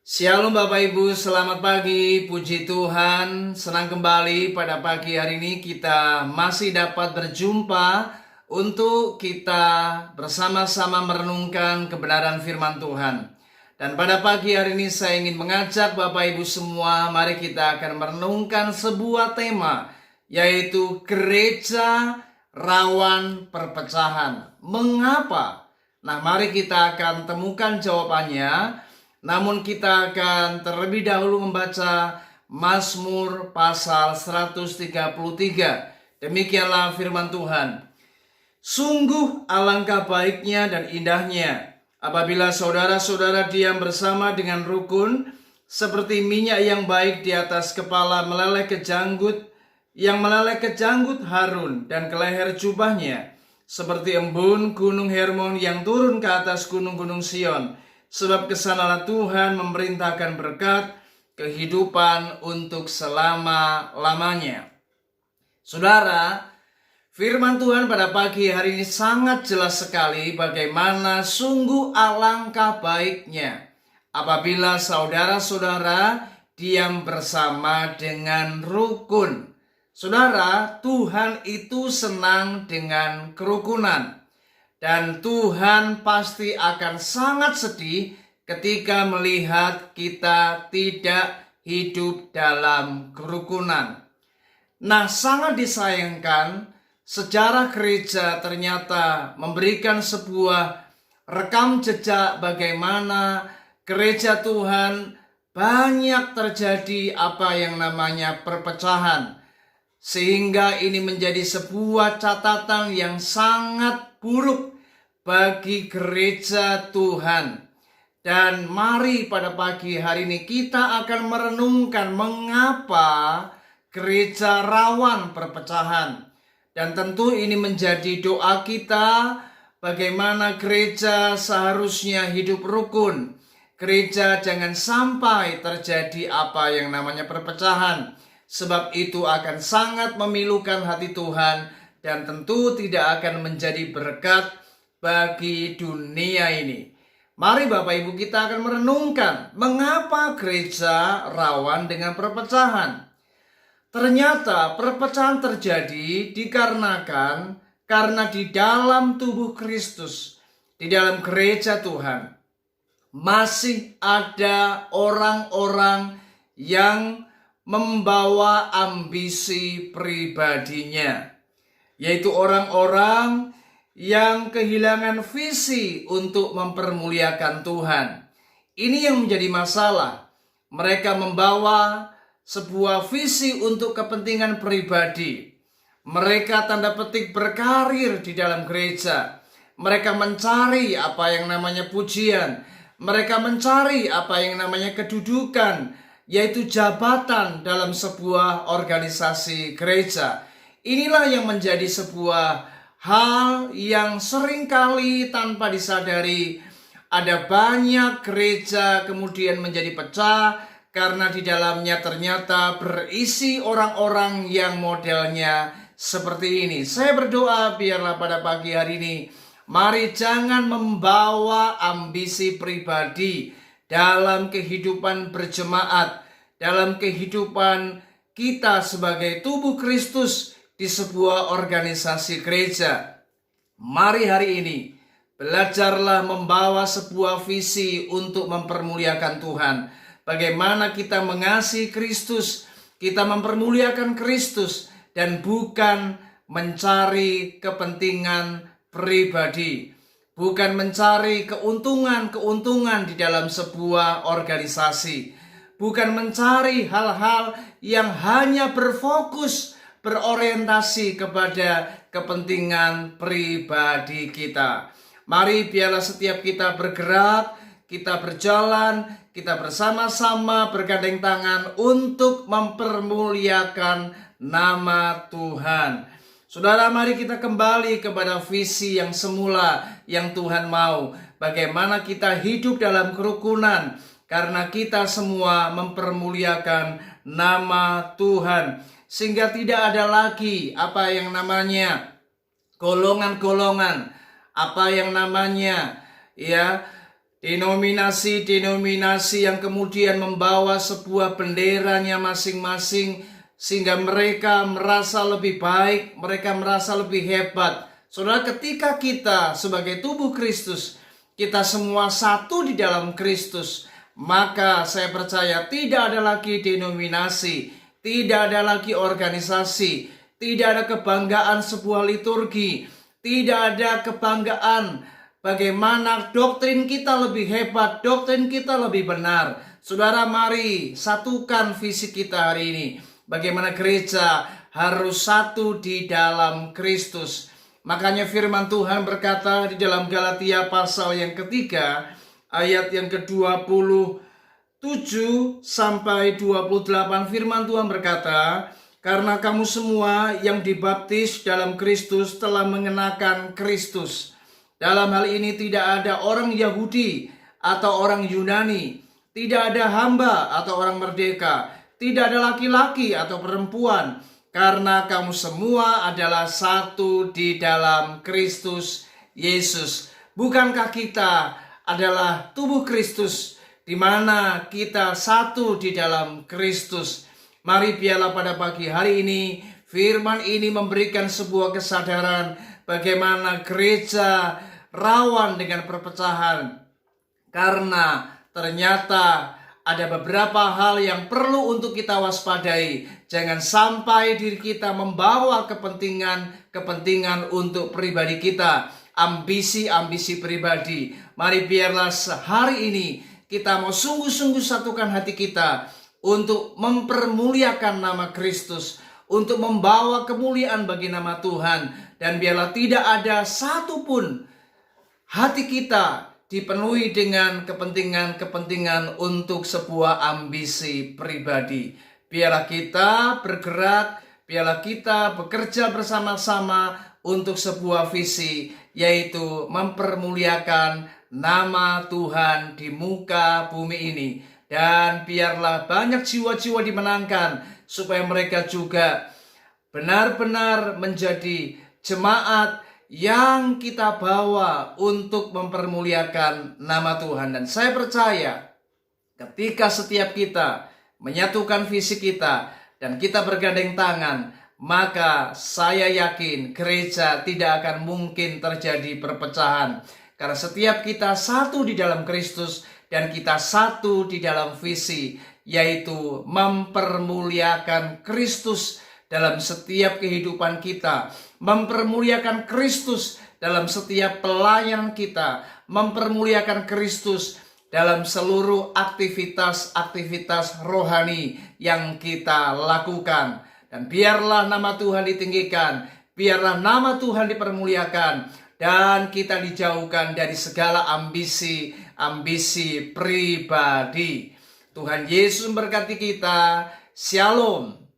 Shalom Bapak Ibu, selamat pagi, puji Tuhan. Senang kembali pada pagi hari ini kita masih dapat berjumpa untuk kita bersama-sama merenungkan kebenaran firman Tuhan. Dan pada pagi hari ini saya ingin mengajak Bapak Ibu semua, mari kita akan merenungkan sebuah tema, yaitu gereja rawan perpecahan. Mengapa? Nah, mari kita akan temukan jawabannya. Namun kita akan terlebih dahulu membaca Mazmur pasal 133. Demikianlah firman Tuhan. Sungguh alangkah baiknya dan indahnya apabila saudara-saudara diam bersama dengan rukun, seperti minyak yang baik di atas kepala meleleh ke janggut, yang meleleh ke janggut Harun dan ke leher jubahnya, seperti embun gunung Hermon yang turun ke atas gunung-gunung Sion. Sebab kesanalah Tuhan memerintahkan berkat kehidupan untuk selama-lamanya. Saudara, firman Tuhan pada pagi hari ini sangat jelas sekali bagaimana sungguh alangkah baiknya apabila saudara-saudara diam bersama dengan rukun. Saudara, Tuhan itu senang dengan kerukunan. Dan Tuhan pasti akan sangat sedih ketika melihat kita tidak hidup dalam kerukunan. Nah, sangat disayangkan sejarah gereja ternyata memberikan sebuah rekam jejak bagaimana gereja Tuhan banyak terjadi apa yang namanya perpecahan. Sehingga ini menjadi sebuah catatan yang sangat buruk bagi gereja Tuhan. Dan mari pada pagi hari ini kita akan merenungkan mengapa gereja rawan perpecahan. Dan tentu ini menjadi doa kita bagaimana gereja seharusnya hidup rukun. Gereja jangan sampai terjadi apa yang namanya perpecahan. Sebab itu akan sangat memilukan hati Tuhan dan tentu tidak akan menjadi berkat bagi dunia ini. Mari Bapak Ibu kita akan merenungkan mengapa gereja rawan dengan perpecahan. Ternyata perpecahan terjadi dikarenakan karena di dalam tubuh Kristus, di dalam gereja Tuhan, masih ada orang-orang yang membawa ambisi pribadinya, yaitu orang-orang yang kehilangan visi untuk mempermuliakan Tuhan. Ini yang menjadi masalah. Mereka membawa sebuah visi untuk kepentingan pribadi. Mereka tanda petik berkarir di dalam gereja. Mereka mencari apa yang namanya pujian. Mereka mencari apa yang namanya kedudukan, yaitu jabatan dalam sebuah organisasi gereja. Inilah yang menjadi sebuah hal yang seringkali tanpa disadari ada banyak gereja kemudian menjadi pecah karena di dalamnya ternyata berisi orang-orang yang modelnya seperti ini. Saya berdoa biarlah pada pagi hari ini, mari jangan membawa ambisi pribadi dalam kehidupan berjemaat, dalam kehidupan kita sebagai tubuh Kristus di sebuah organisasi gereja. Mari hari ini belajarlah membawa sebuah visi untuk mempermuliakan Tuhan. Bagaimana kita mengasihi Kristus, kita mempermuliakan Kristus dan bukan mencari kepentingan pribadi. Bukan mencari keuntungan di dalam sebuah organisasi. Bukan mencari hal-hal yang hanya berorientasi kepada kepentingan pribadi kita. Mari biarlah setiap kita bergerak, kita berjalan, kita bersama-sama bergandeng tangan untuk mempermuliakan nama Tuhan. Saudara, mari kita kembali kepada visi yang semula yang Tuhan mau. Bagaimana kita hidup dalam kerukunan karena kita semua mempermuliakan nama Tuhan. Sehingga tidak ada lagi apa yang namanya golongan-golongan, apa yang namanya Denominasi-denominasi yang kemudian membawa sebuah benderanya masing-masing, sehingga mereka merasa lebih baik, mereka merasa lebih hebat. Saudara, ketika kita sebagai tubuh Kristus, kita semua satu di dalam Kristus, maka saya percaya tidak ada lagi denominasi, tidak ada lagi organisasi, tidak ada kebanggaan sebuah liturgi, tidak ada kebanggaan bagaimana doktrin kita lebih hebat, doktrin kita lebih benar. Saudara, mari satukan visi kita hari ini. Bagaimana gereja harus satu di dalam Kristus. Makanya firman Tuhan berkata di dalam Galatia pasal yang ketiga, ayat yang ke-27 sampai 28, firman Tuhan berkata, karena kamu semua yang dibaptis dalam Kristus telah mengenakan Kristus. Dalam hal ini tidak ada orang Yahudi atau orang Yunani, tidak ada hamba atau orang merdeka, tidak ada laki-laki atau perempuan, karena kamu semua adalah satu di dalam Kristus Yesus. Bukankah kita adalah tubuh Kristus, di mana kita satu di dalam Kristus? Mari biarlah pada pagi hari ini firman ini memberikan sebuah kesadaran bagaimana gereja rawan dengan perpecahan. Karena ternyata ada beberapa hal yang perlu untuk kita waspadai. Jangan sampai diri kita membawa kepentingan untuk pribadi kita, ambisi-ambisi pribadi. Mari biarlah hari ini kita mau sungguh-sungguh satukan hati kita untuk mempermuliakan nama Kristus, untuk membawa kemuliaan bagi nama Tuhan. Dan biarlah tidak ada satupun hati kita dipenuhi dengan kepentingan-kepentingan untuk sebuah ambisi pribadi. Biarlah kita bergerak, biarlah kita bekerja bersama-sama untuk sebuah visi, yaitu mempermuliakan nama Tuhan di muka bumi ini. Dan biarlah banyak jiwa-jiwa dimenangkan, supaya mereka juga benar-benar menjadi jemaat yang kita bawa untuk mempermuliakan nama Tuhan. Dan saya percaya ketika setiap kita menyatukan visi kita dan kita bergandeng tangan, maka saya yakin gereja tidak akan mungkin terjadi perpecahan. Karena setiap kita satu di dalam Kristus dan kita satu di dalam visi, yaitu mempermuliakan Kristus dalam setiap kehidupan kita, mempermuliakan Kristus dalam setiap pelayanan kita, mempermuliakan Kristus dalam seluruh aktivitas-aktivitas rohani yang kita lakukan. Dan biarlah nama Tuhan ditinggikan, biarlah nama Tuhan dipermuliakan, dan kita dijauhkan dari segala ambisi pribadi. Tuhan Yesus memberkati kita. Shalom.